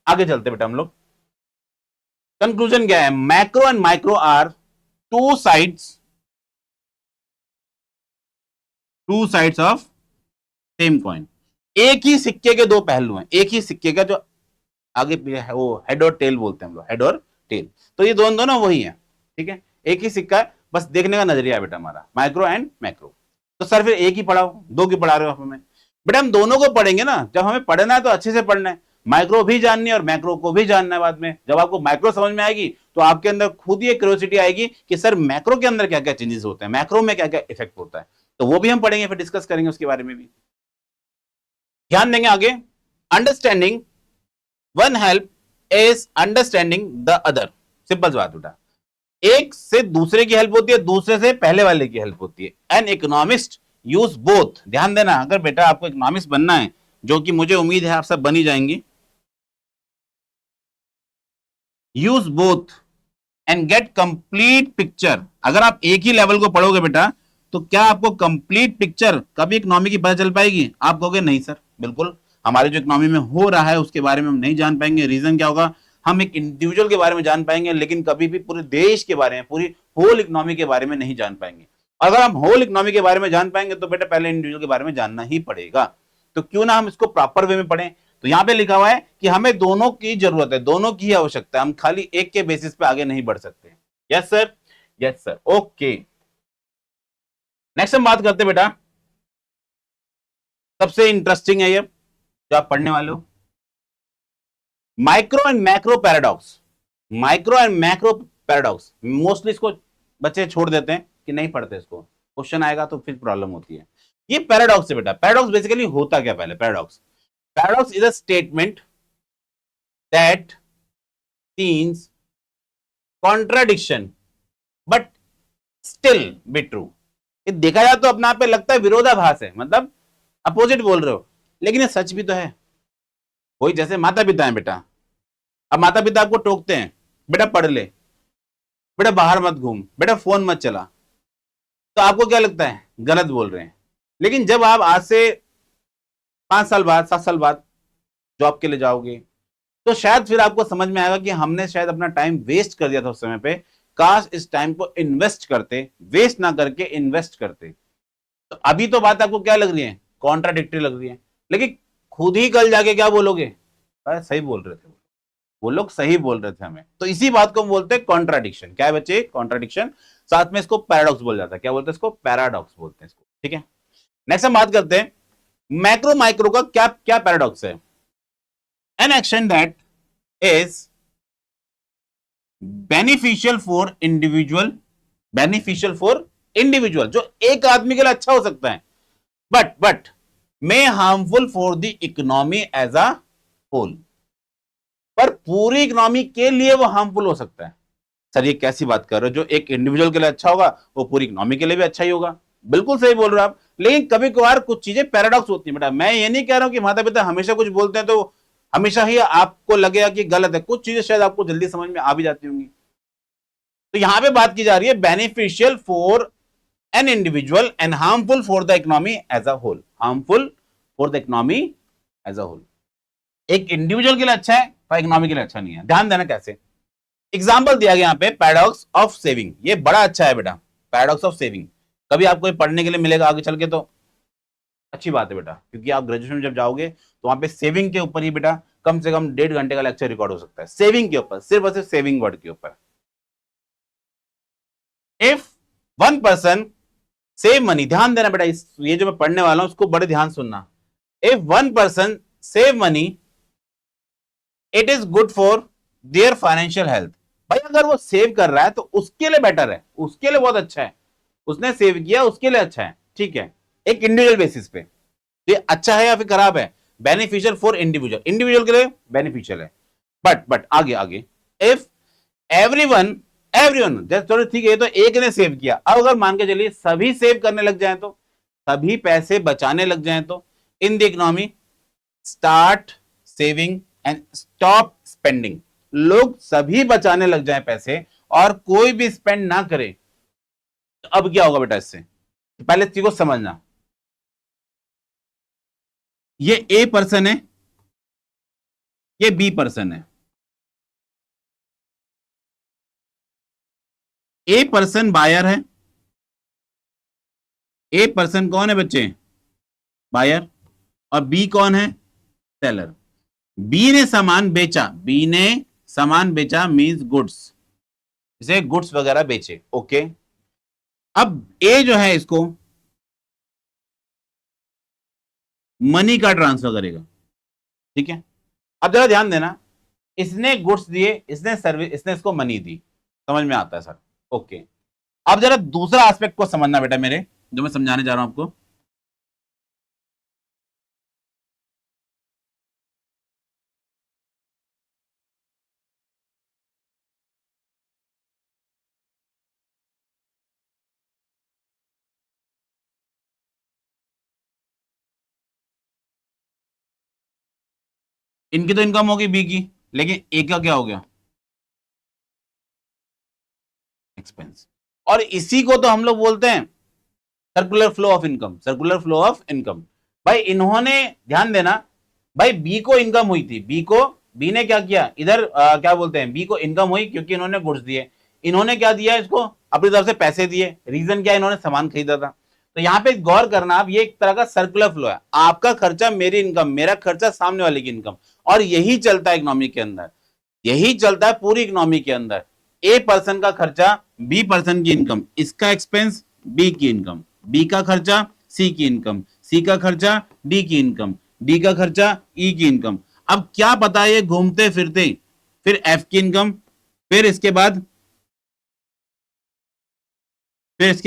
आगे चलते बेटा हम लोग, कंक्लूजन क्या है, macro and micro are two sides of same coin. एक ही सिक्के के दो पहलू हैं, एक ही सिक्के का जो आगे है वो हेड और टेल बोलते हैं हम लोग, हेड और टेल। तो ये दोनों दोनों वही है, ठीक है, एक ही सिक्का है, बस देखने का नजरिया है बेटा हमारा, माइक्रो एंड मैक्रो। तो सर फिर एक ही पढ़ाओ, दो की पढ़ा रहे हो आप हमें, बेटा हम दोनों को पढ़ेंगे ना। जब हमें पढ़ना है तो अच्छे से पढ़ना है, माइक्रो भी जाननी है और मैक्रो को भी जानना है बाद में। जब आपको माइक्रो समझ में आएगी तो आपके अंदर खुद ही एक क्यूरियोसिटी आएगी कि सर मैक्रो के अंदर क्या क्या चेंजेस होते हैं, मैक्रो में क्या क्या इफेक्ट होता है, तो वो भी हम पढ़ेंगे, फिर डिस्कस करेंगे उसके बारे में भी, ध्यान देंगे आगे। Understanding one help is understanding the other. Simple बात बेटा, एक से दूसरे की हेल्प होती है, दूसरे से पहले वाले की हेल्प होती है। एन इकोनॉमिस्ट यूज बोथ, ध्यान देना, अगर बेटा आपको इकोनॉमिस्ट बनना है, जो कि मुझे उम्मीद है आप सब बन ही जाएंगे, use both and get complete picture. अगर आप एक ही लेवल को पढ़ोगे बेटा तो क्या आपको कंप्लीट पिक्चर कभी इकोनॉमी की पता चल पाएगी, आप कहोगे नहीं सर, बिल्कुल हमारे जो इकोनॉमी में हो रहा है उसके बारे में हम नहीं जान पाएंगे। रीजन क्या होगा, हम एक इंडिविजुअल के बारे में जान पाएंगे लेकिन कभी भी पूरे देश के बारे में, पूरी होल इकोनॉमी के बारे में नहीं जान पाएंगे। अगर हम होल इकोनॉमी के बारे में जान पाएंगे तो बेटा पहले इंडिविजुअल के बारे में जानना ही पड़ेगा। तो क्यों ना हम इसको प्रॉपर वे में पढ़ें। तो यहां पे लिखा हुआ है कि हमें दोनों की जरूरत है, दोनों की आवश्यकता है, हम खाली एक के बेसिस पे आगे नहीं बढ़ सकते। Yes sir, yes sir, okay. Next हम बात करते हैं बेटा, सबसे इंटरेस्टिंग है ये जो आप पढ़ने वाले हो, micro and macro paradox, micro and macro paradox mostly इसको बच्चे छोड़ देते हैं कि नहीं पढ़ते, इसको क्वेश्चन आएगा तो फिर प्रॉब्लम होती है। ये पैराडॉक्स है बेटा। पैराडॉक्स बेसिकली होता क्या, पहले paradox, paradox is a statement that means contradiction but still be true. ये देखा जाए तो अपने आप पे लगता है विरोधाभास है, मतलब अपोजिट बोल रहे हो, लेकिन ये सच भी तो है। वही जैसे माता पिता है बेटा, अब माता पिता आपको टोकते हैं, बेटा पढ़ ले, बेटा बाहर मत घूम, बेटा फोन मत चला, तो आपको क्या लगता है गलत बोल रहे हैं। लेकिन जब आप आज से 5 साल बाद 7 साल बाद जॉब के लिए जाओगे तो शायद फिर आपको समझ में आएगा कि हमने शायद अपना टाइम वेस्ट कर दिया था उस समय पे, काश इस टाइम को इन्वेस्ट करते, वेस्ट ना करके इन्वेस्ट करते। तो अभी तो बात आपको क्या लग रही है, कॉन्ट्राडिक्टरी लग रही है, लेकिन खुद ही कल जाके क्या बोलोगे, सही बोल रहे थे वो लोग, सही बोल रहे थे हमें। तो इसी बात को हम बोलते हैं कॉन्ट्राडिक्शन। क्या है बच्चे, कॉन्ट्राडिक्शन। साथ में इसको पैराडॉक्स बोल जाता है। क्या बोलते हैं इसको, पैराडॉक्स बोलते हैं इसको। ठीक है, नेक्स्ट हम बात करते हैं मैक्रो माइक्रो का क्या क्या पैराडॉक्स है। An action that is beneficial for individual, beneficial for individual, जो एक आदमी के लिए अच्छा हो सकता है, but may harmful for the economy as a whole, पर पूरी इकोनॉमी के लिए वो हार्मफुल हो सकता है। सर ये कैसी बात कर रहे हो, जो एक इंडिविजुअल के लिए अच्छा होगा वो पूरी इकोनॉमी के लिए भी अच्छा ही होगा। बिल्कुल सही बोल रहे हो आप, लेकिन कभी कभार कुछ चीजें पैराडॉक्स होती है बेटा। मैं ये नहीं कह रहा हूं कि माता पिता हमेशा कुछ बोलते हैं तो हमेशा ही आपको लगेगा कि गलत है, कुछ चीजें शायद आपको जल्दी समझ में आ भी जाती होंगी। तो यहां पे बात की जा रही है beneficial for an individual and harmful for the economy as a whole, harmful for the economy as a whole. एक इंडिविजुअल के लिए अच्छा है पर इकोनॉमी के लिए अच्छा नहीं है। ध्यान देना कैसे, एग्जाम्पल दिया गया यहाँ पे पैराडॉक्स ऑफ सेविंग, ये बड़ा अच्छा है बेटा, पैराडॉक्स ऑफ सेविंग। कभी आपको पढ़ने के लिए मिलेगा आगे चल के तो अच्छी बात है बेटा, क्योंकि आप ग्रेजुएशन में जब जाओगे तो वहां पे सेविंग के ऊपर ही बेटा कम से कम 1.5 घंटे का लेक्चर रिकॉर्ड हो सकता है, सेविंग के ऊपर, सिर्फ और सिर्फ सेविंग वर्ड के ऊपर। If one person save money, ध्यान देना बेटा, ये जो मैं पढ़ने वाला हूं उसको बड़े ध्यान सुनना। If one person save money it is good for their financial health. भाई अगर वो सेव कर रहा है तो उसके लिए बेटर है, उसके लिए बहुत अच्छा है, उसने सेव किया उसके लिए अच्छा है। ठीक है, एक इंडिविजुअल बेसिस पे ये अच्छा है या फिर खराब है, बेनिफिशियल फॉर इंडिविजुअल, इंडिविजुअल के लिए बेनिफिशियल है। बट आगे आगे, इफ एवरीवन एवरीवन, चलो ठीक है, ये तो एक ने सेव किया, अब अगर मान के चलिए सभी सेव करने लग जाए, तो सभी पैसे बचाने लग जाए, तो in the economy start saving and stop spending, लोग सभी बचाने लग जाए पैसे और कोई भी स्पेंड ना करे, तो अब क्या होगा बेटा इससे, पहले चीज को समझना। ये ए पर्सन है, ये बी पर्सन है। ए पर्सन बायर है, ए पर्सन कौन है बच्चे, बायर, और बी कौन है, सेलर। बी ने सामान बेचा, बी ने सामान बेचा मींस गुड्स, इसे गुड्स वगैरह बेचे। ओके, अब ए जो है इसको मनी का ट्रांसफर करेगा। ठीक है, अब जरा ध्यान देना, इसने गुड्स दिए, इसने सर्विस, इसने इसको मनी दी, समझ में आता है सर। ओके, अब जरा दूसरा एस्पेक्ट को समझना बेटा मेरे, जो मैं समझाने जा रहा हूं आपको। इनकी तो इनकम होगी बी की, लेकिन ए का क्या हो गया, एक्सपेंस। और इसी को तो हम लोग बोलते हैं circular flow of income, circular flow of income. भाई इन्होंने, ध्यान देना, भाई बी को इनकम हुई थी, बी ने क्या किया इधर, क्या बोलते हैं, बी को इनकम हुई क्योंकि इन्होंने गुड्स दिए, इन्होंने क्या दिया इसको, अपनी तरफ से पैसे दिए, रीजन क्या है, इन्होंने सामान खरीदा था। तो यहां पे गौर करना आप, ये एक तरह का सर्कुलर फ्लो है, आपका खर्चा मेरी इनकम, मेरा खर्चा सामने वाले की इनकम, और यही चलता है इकोनॉमी के अंदर, यही चलता है पूरी इकोनॉमी के अंदर। ए पर्सन का खर्चा बी पर्सन की इनकम, इसका एक्सपेंस बी की इनकम, बी का खर्चा सी की इनकम, सी का खर्चा डी की इनकम, डी का खर्चा ई की इनकम। अब क्या पता है ये घूमते फिरते फिर एफ की इनकम, फिर इसके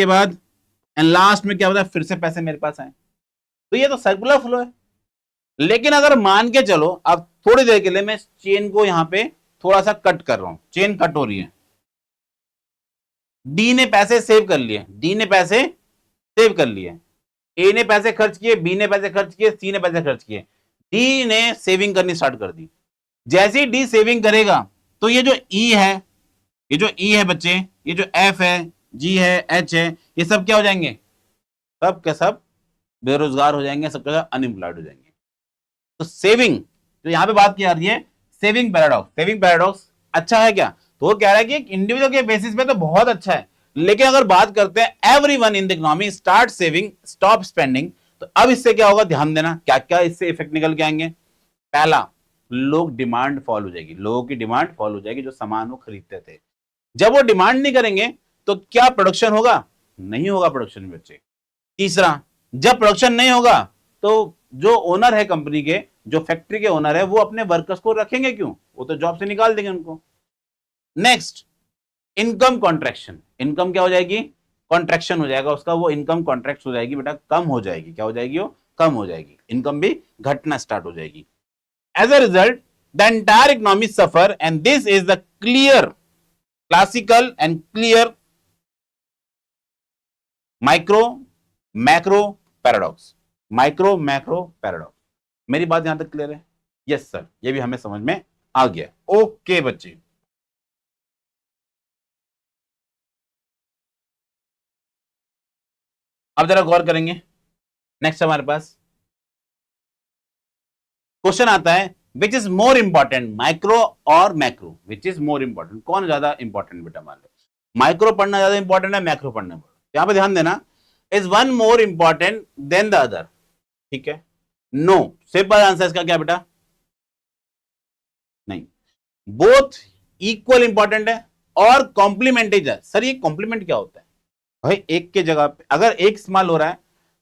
बाद एंड लास्ट में क्या होता है, फिर से पैसे मेरे पास आए। तो ये तो सर्कुलर फ्लो है। लेकिन अगर मान के चलो, अब थोड़ी देर के लिए मैं चेन को यहां पे थोड़ा सा कट कर रहा हूं, चेन कट हो रही है। डी ने पैसे सेव कर लिए, डी ने पैसे सेव कर लिए, ए ने पैसे खर्च किए, बी ने पैसे खर्च किए, सी ने पैसे खर्च किए, डी ने सेविंग करनी स्टार्ट कर दी। जैसे ही डी सेविंग करेगा तो ये जो ई है, ये जो ई है बच्चे, ये जो एफ है, जी है, एच है, ये सब क्या हो जाएंगे, सब के सब बेरोजगार हो जाएंगे, सब जगह अनएम्प्लॉयड हो जाएंगे। तो सेविंग जो यहां पे बात की जा रही है, सेविंग पैराडॉक्स, सेविंग पैराडॉक्स अच्छा है क्या, तो वो कह रहा है कि इंडिविजुअल के बेसिस पे तो बहुत अच्छा है, लेकिन अगर बात करते हैं everyone in the economy start saving stop spending, तो अब इससे क्या होगा, ध्यान देना क्या क्या इससे इफेक्ट निकल के आएंगे। पहला, लोग डिमांड फॉल हो जाएगी, लोगों की डिमांड फॉल हो जाएगी, जो सामान वो खरीदते थे। जब वो डिमांड नहीं करेंगे तो क्या प्रोडक्शन होगा, नहीं होगा प्रोडक्शन में बच्चे। तीसरा, जब प्रोडक्शन नहीं होगा तो जो ओनर है कंपनी के, जो फैक्ट्री के ओनर है, वो अपने वर्कर्स को रखेंगे क्यों, वो तो जॉब से निकाल देंगे उनको। नेक्स्ट, इनकम कॉन्ट्रैक्शन, इनकम क्या हो जाएगी, कॉन्ट्रैक्शन हो जाएगा उसका, वो इनकम कॉन्ट्रैक्ट हो जाएगी बेटा, कम हो जाएगी, क्या हो जाएगी, वो कम हो जाएगी, इनकम भी घटना स्टार्ट हो जाएगी। As a result the entire economy suffer and this is the clear classical and clear micro macro paradox, micro macro paradox. मेरी बात यहां तक क्लियर है? यस सर, ये भी हमें समझ में आ गया। ओके बच्चे, अब जरा गौर करेंगे। नेक्स्ट हमारे पास क्वेश्चन आता है, which is more important, micro और macro, which is more important, कौन ज्यादा इंपॉर्टेंट बेटा, मान लो माइक्रो पढ़ना ज्यादा इंपॉर्टेंट है, मैक्रो पढ़ना इंपॉर्टेंट, यहां पे ध्यान देना, is one more important than the other, ठीक है, नो, सिंपल आंसर इसका क्या बेटा, नहीं, बोथ इक्वल इंपॉर्टेंट है और कॉम्प्लीमेंटेज है। सर ये कॉम्प्लीमेंट क्या होता है, भाई एक के जगह पे अगर एक इस्तेमाल हो रहा है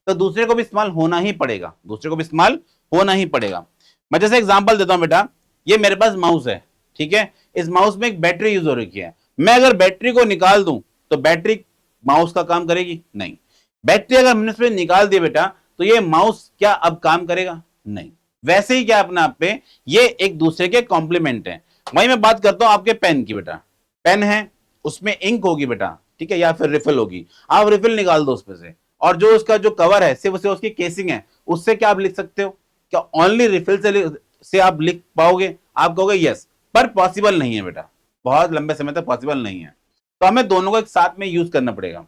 तो दूसरे को भी इस्तेमाल होना ही पड़ेगा, दूसरे को भी इस्तेमाल होना ही पड़ेगा। मैं जैसे एग्जांपल देता हूं बेटा, ये मेरे पास माउस है, ठीक है, इस माउस में एक बैटरी यूज हो रखी है, मैं अगर बैटरी को निकाल दूं तो बैटरी माउस का काम करेगी, नहीं। बैटरी अगर हमने इसमें निकाल दी बेटा तो ये माउस क्या अब काम करेगा, नहीं। वैसे ही क्या अपने आप पे ये एक दूसरे के कॉम्प्लीमेंट है। वही मैं बात करता हूं आपके पेन की बेटा, पेन है उसमें इंक होगी बेटा, ठीक है, या फिर रिफिल होगी, आप रिफिल निकाल दो उसमें से, और जो उसका जो कवर है सिर्फ उससे उसकी केसिंग है, उससे क्या आप लिख सकते हो, क्या ओनली रिफिल से आप लिख पाओगे, आप कहोगे यस, पर पॉसिबल नहीं है बेटा, बहुत लंबे समय तक पॉसिबल नहीं है, तो हमें दोनों को एक साथ में यूज करना पड़ेगा।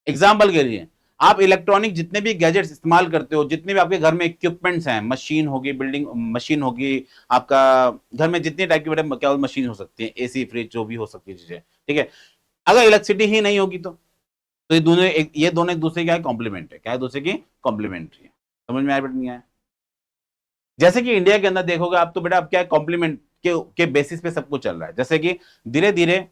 एग्जाम्पल के लिए, आप इलेक्ट्रॉनिक जितने भी गैजेट्स इस्तेमाल करते हो, जितने भी आपके घर में इक्विपमेंट्स हैं, मशीन होगी, बिल्डिंग मशीन होगी, आपका घर में जितनी टाइप की बेटा क्या मशीन हो सकती है, एसी फ्रिज जो भी हो सकती है चीजें, ठीक है, अगर इलेक्ट्रिसिटी ही नहीं होगी तो ये दोनों एक दूसरे क्या है, कॉम्प्लीमेंट है, क्या है, दूसरे की कॉम्प्लीमेंट्री है। समझ में आया बेटा, नहीं आया? जैसे कि इंडिया के अंदर देखोगे आप तो बेटा अब क्या है, कॉम्प्लीमेंट के बेसिस पे सब कुछ चल रहा है, जैसे कि धीरे धीरे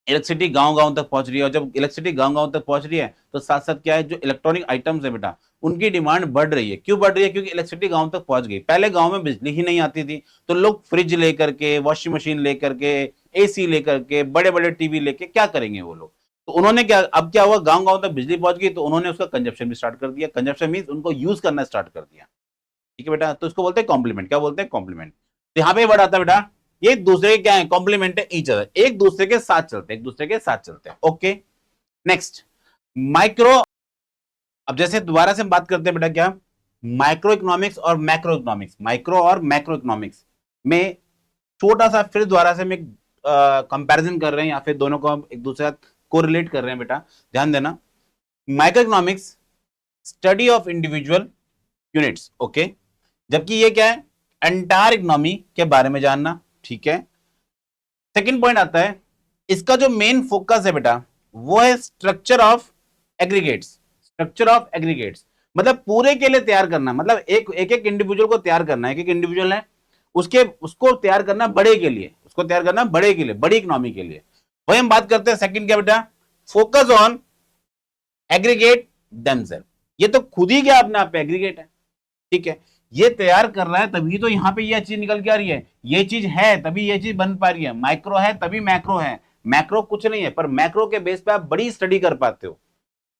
इलेक्ट्रिसिटी गांव गांव तक पहुंच रही है, और जब इलेक्ट्रिसिटी गांव गांव तक पहुंच रही है तो साथ साथ क्या है, जो इलेक्ट्रॉनिक आइटम्स है बेटा उनकी डिमांड बढ़ रही है। क्यों बढ़ रही है, क्योंकि इलेक्ट्रिसिटी गांव तक पहुंच गई। पहले गांव में बिजली ही नहीं आती थी, तो लोग फ्रिज लेकर के, वॉशिंग मशीन लेकर के, एसी लेकर के, बड़े बड़े टीवी लेके क्या करेंगे वो लोग, तो उन्होंने क्या, अब क्या हुआ, गांव गांव तक बिजली पहुंच गई तो उन्होंने उसका कंजप्शन भी स्टार्ट कर दिया, कंजप्शन मींस उनको यूज करना स्टार्ट कर दिया, ठीक है बेटा, तो इसको बोलते हैं कॉम्प्लीमेंट, क्या बोलते हैं, कॉम्प्लीमेंट। तो यहाँ पे वर्ड आता है बेटा, ये एक दूसरे के क्या है, कॉम्प्लीमेंट है, ईच अदर, एक दूसरे के साथ चलते हैं, एक दूसरे के साथ चलते हैं। ओके, नेक्स्ट, माइक्रो, अब जैसे दोबारा से हम बात करते हैं बेटा क्या, माइक्रो इकोनॉमिक्स और मैक्रो इकोनॉमिक्स, माइक्रो और मैक्रो इकोनॉमिक्स में छोटा सा फिर दोबारा से हम एक कंपैरिजन कर रहे हैं, या फिर दोनों को हम एक दूसरे साथ कोरिलेट कर रहे हैं बेटा, ध्यान देना। Micro economics study of individual units, okay, जबकि ये क्या है, एंटायर इकोनॉमी के बारे में जानना, ठीक है। सेकंड पॉइंट आता है, इसका जो मेन फोकस है बेटा वो है structure of aggregates, structure of aggregates मतलब पूरे के लिए तैयार करना, मतलब एक एक इंडिविजुअल को तैयार करना है, एक एक इंडिविजुअल है उसको तैयार करना बड़े के लिए, उसको तैयार करना बड़े के लिए, बड़ी इकोनॉमी के लिए। वही हम बात करते हैं सेकंड क्या बेटा, फोकस ऑन एग्रीगेट देमसेल्फ, ये तो खुद ही क्या अपने आप पे एग्रीगेट है, ठीक है। ये तैयार कर रहा है तभी तो यहाँ पे ये चीज निकल के आ रही है, ये चीज है तभी ये चीज बन पा रही है, माइक्रो है तभी मैक्रो है। मैक्रो कुछ नहीं है, पर मैक्रो के बेस पे आप बड़ी स्टडी कर पाते हो।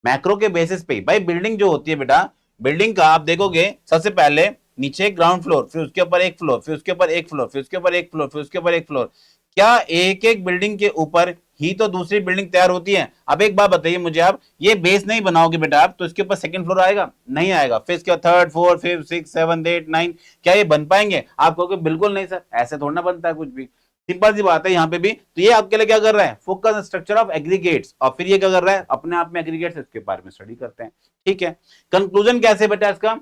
मैक्रो के बेसिस पे भाई बिल्डिंग जो होती है बेटा, बिल्डिंग का आप देखोगे सबसे पहले नीचे ग्राउंड फ्लोर, फिर उसके ऊपर एक फ्लोर, फिर उसके ऊपर एक फ्लोर, फिर उसके ऊपर एक फ्लोर, फिर उसके ऊपर एक फ्लोर। क्या एक एक बिल्डिंग के ऊपर ही तो दूसरी बिल्डिंग तैयार होती है? अब एक बात बताइए मुझे, आप ये बेस नहीं बनाओगे बेटा आप, तो इसके ऊपर सेकंड फ्लोर आएगा? नहीं आएगा। फिर इसके third, fourth, fifth, six, seven, eight, nine, क्या ये बन पाएंगे? आप कहोगे बिल्कुल नहीं सर, ऐसे थोड़ा ना बनता है कुछ भी। सिंपल सी बात है यहाँ पे भी। तो ये आपके लिए क्या कर रहा है, फोकस स्ट्रक्चर ऑफ एग्रीगेट्स, और फिर ये क्या कर रहा है, अपने आप में एग्रीगेट्स, इसके बारे में स्टडी करते हैं। ठीक है, कंक्लूजन कैसे बेटा इसका,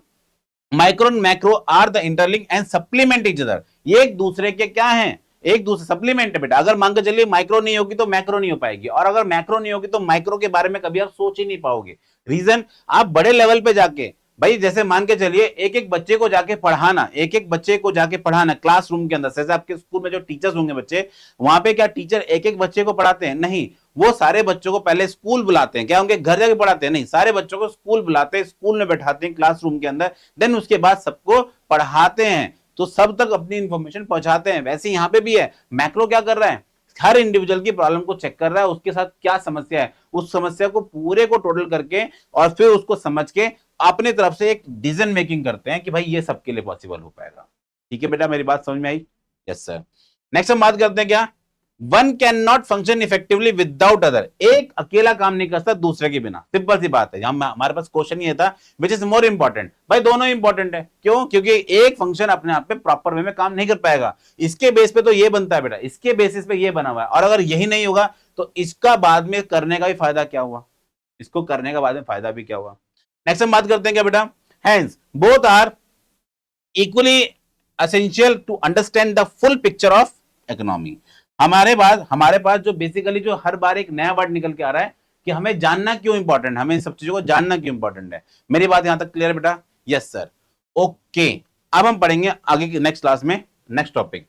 micro and macro are the interlink and supplement each other. ये एक दूसरे के क्या है, एक दूसरे सप्लीमेंट है बेटा। अगर मान के चलिए माइक्रो नहीं होगी तो मैक्रो नहीं हो पाएगी, और अगर मैक्रो नहीं होगी तो माइक्रो के बारे में कभी आप सोच ही नहीं पाओगे। रीजन, आप बड़े लेवल पे जाके भाई जैसे मान के चलिए एक एक बच्चे को जाके पढ़ाना, एक एक बच्चे को जाके पढ़ाना क्लासरूम के अंदर, जैसे आपके स्कूल में जो टीचर्स होंगे बच्चे, वहां पे क्या टीचर एक एक बच्चे को पढ़ाते हैं? नहीं, वो सारे बच्चों को पहले स्कूल बुलाते हैं, क्या उनके घर जाके पढ़ाते हैं? नहीं, सारे बच्चों को स्कूल बुलाते हैं, स्कूल में बैठाते हैं क्लासरूम के अंदर, देन उसके बाद सबको पढ़ाते हैं, तो सब तक अपनी इंफॉर्मेशन पहुंचाते हैं। वैसे यहां पे भी है, मैक्रो क्या कर रहा है, हर इंडिविजुअल की प्रॉब्लम को चेक कर रहा है, उसके साथ क्या समस्या है, उस समस्या को पूरे को टोटल करके और फिर उसको समझ के अपने तरफ से एक डिसीजन मेकिंग करते हैं कि भाई ये सबके लिए पॉसिबल हो पाएगा। ठीक है बेटा, मेरी बात समझ में आई? Yes sir. नेक्स्ट हम बात करते हैं क्या, one can not function effectively without other. एक अकेला काम नहीं कर सकता दूसरे के बिना, सिंपल सी बात है। हमारे पास क्वेश्चन ये था विच इज मोर इंपॉर्टेंट, भाई दोनों इंपॉर्टेंट है। क्यों? क्योंकि एक फंक्शन अपने आप पे प्रॉपर वे में काम नहीं कर पाएगा, इसके बेस पे तो ये बनता है बेटा, इसके बेसिस पे ये बना हुआ है, और अगर यही नहीं होगा तो इसका बाद में करने का भी फायदा क्या हुआ, इसको करने का बाद में फायदा भी क्या हुआ। नेक्स्ट हम बात करते हैं क्या बेटा, hence both are equally essential to understand the full picture of economy. हमारे पास जो बेसिकली जो हर बार एक नया वर्ड निकल के आ रहा है कि हमें जानना क्यों इंपॉर्टेंट है, हमें इन सब चीजों को जानना क्यों इंपॉर्टेंट है। मेरी बात यहां तक क्लियर बेटा? Yes sir. ओके, अब हम पढ़ेंगे आगे की नेक्स्ट क्लास में नेक्स्ट टॉपिक।